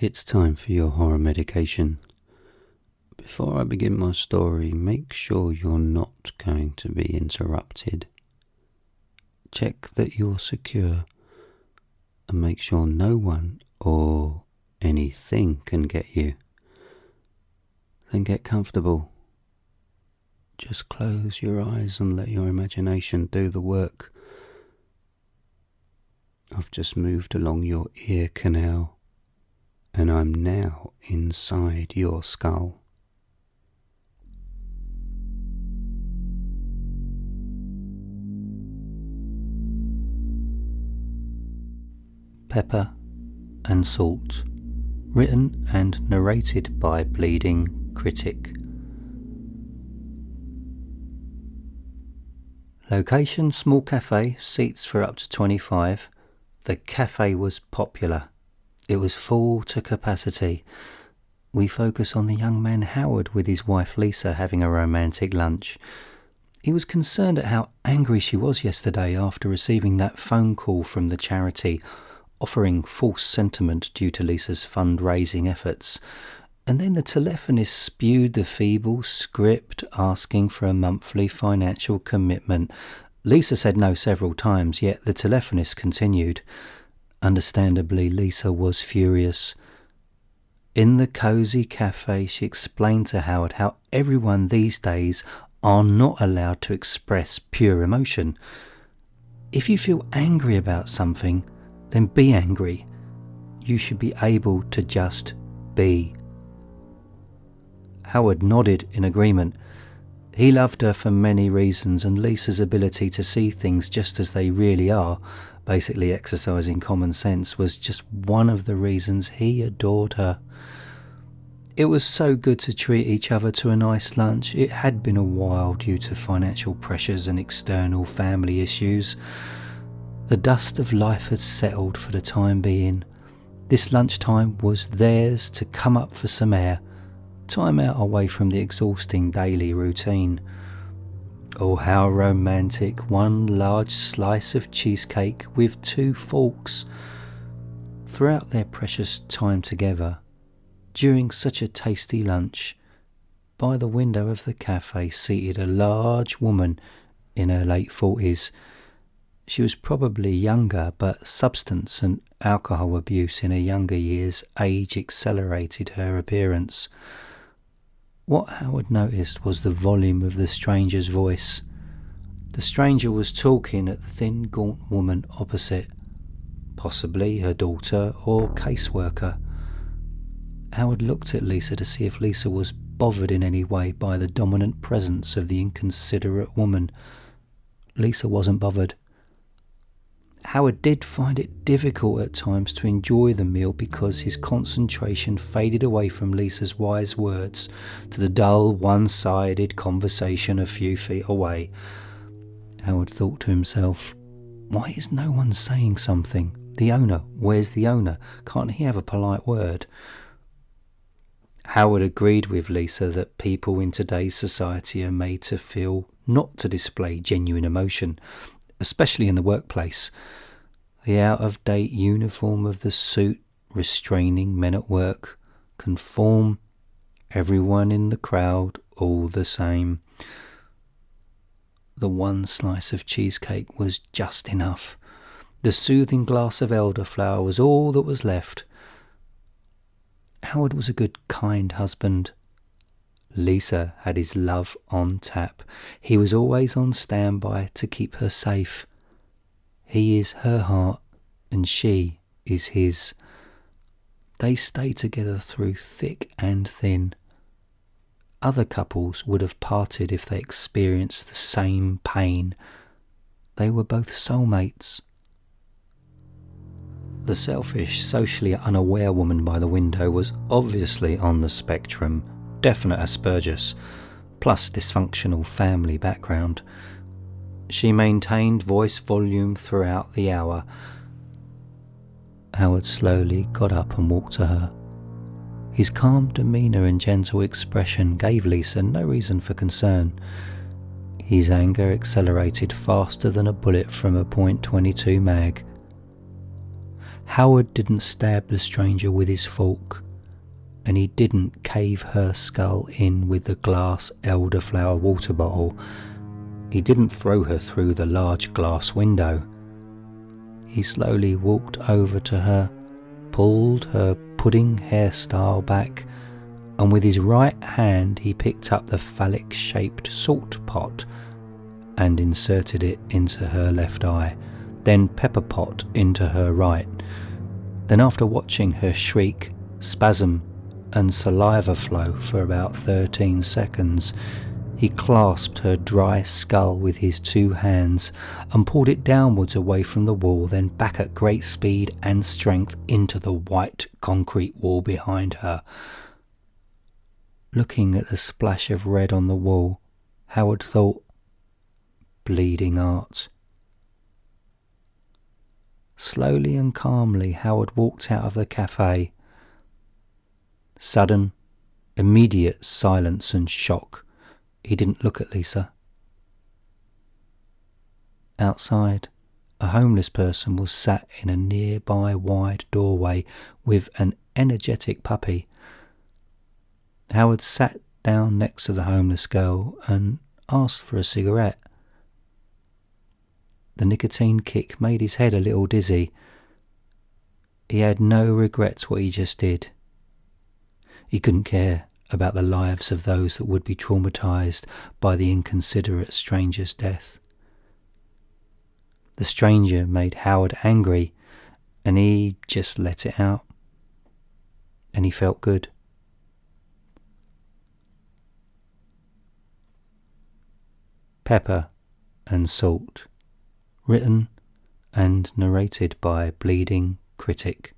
It's time for your horror medication. Before I begin my story, make sure you're not going to be interrupted. Check that you're secure and make sure no one or anything can get you. Then get comfortable. Just close your eyes and let your imagination do the work. I've just moved along your ear canal and I'm now inside your skull. Pepper and Salt, written and narrated by Bleeding Critic. Location: small cafe, seats for up to 25. The cafe was popular. It was full to capacity. We focus on the young man Howard with his wife Lisa having a romantic lunch. He was concerned at how angry she was yesterday after receiving that phone call from the charity offering false sentiment due to Lisa's fundraising efforts. And then the telephonist spewed the feeble script asking for a monthly financial commitment. Lisa said no several times, yet the telephonist continued. Understandably, Lisa was furious. In the cosy cafe, she explained to Howard how everyone these days are not allowed to express pure emotion. If you feel angry about something, then be angry. You should be able to just be. Howard nodded in agreement. He loved her for many reasons, and Lisa's ability to see things just as they really are, basically exercising common sense, was just one of the reasons he adored her. It was so good to treat each other to a nice lunch. It had been a while due to financial pressures and external family issues. The dust of life had settled for the time being. This lunchtime was theirs to come up for some air, time out away from the exhausting daily routine. Oh, how romantic! One large slice of cheesecake with 2 forks. Throughout their precious time together, during such a tasty lunch, by the window of the cafe seated a large woman in her late 40s. She was probably younger, but substance and alcohol abuse in her younger years age-accelerated her appearance. What Howard noticed was the volume of the stranger's voice. The stranger was talking at the thin, gaunt woman opposite, possibly her daughter or caseworker. Howard looked at Lisa to see if Lisa was bothered in any way by the dominant presence of the inconsiderate woman. Lisa wasn't bothered. Howard did find it difficult at times to enjoy the meal because his concentration faded away from Lisa's wise words to the dull, one-sided conversation a few feet away. Howard thought to himself, why is no one saying something? The owner, where's the owner? Can't he have a polite word? Howard agreed with Lisa that people in today's society are made to feel not to display genuine emotion, especially in the workplace. The out-of-date uniform of the suit restraining men at work, conform, everyone in the crowd all the same. The one slice of cheesecake was just enough. The soothing glass of elderflower was all that was left. Howard was a good, kind husband. Lisa had his love on tap. He was always on standby to keep her safe. He is her heart, and she is his. They stay together through thick and thin. Other couples would have parted if they experienced the same pain. They were both soulmates. The selfish, socially unaware woman by the window was obviously on the spectrum, definite Asperger's, plus dysfunctional family background. She maintained voice volume throughout the hour. Howard slowly got up and walked to her. His calm demeanour and gentle expression gave Lisa no reason for concern. His anger accelerated faster than a bullet from a .22 mag. Howard didn't stab the stranger with his fork, and he didn't cave her skull in with the glass elderflower water bottle. He didn't throw her through the large glass window. He slowly walked over to her, pulled her pudding hairstyle back, and with his right hand he picked up the phallic-shaped salt pot and inserted it into her left eye, then pepper pot into her right. Then, after watching her shriek, spasm and saliva flow for about 13 seconds, he clasped her dry skull with his 2 hands and pulled it downwards away from the wall, then back at great speed and strength into the white concrete wall behind her. Looking at the splash of red on the wall, Howard thought, bleeding art. Slowly and calmly, Howard walked out of the cafe. Sudden, immediate silence and shock. He didn't look at Lisa. Outside, a homeless person was sat in a nearby wide doorway with an energetic puppy. Howard sat down next to the homeless girl and asked for a cigarette. The nicotine kick made his head a little dizzy. He had no regrets what he just did. He couldn't care about the lives of those that would be traumatised by the inconsiderate stranger's death. The stranger made Howard angry, and he just let it out. And he felt good. Pepper and Salt, written and narrated by Bleeding Critic.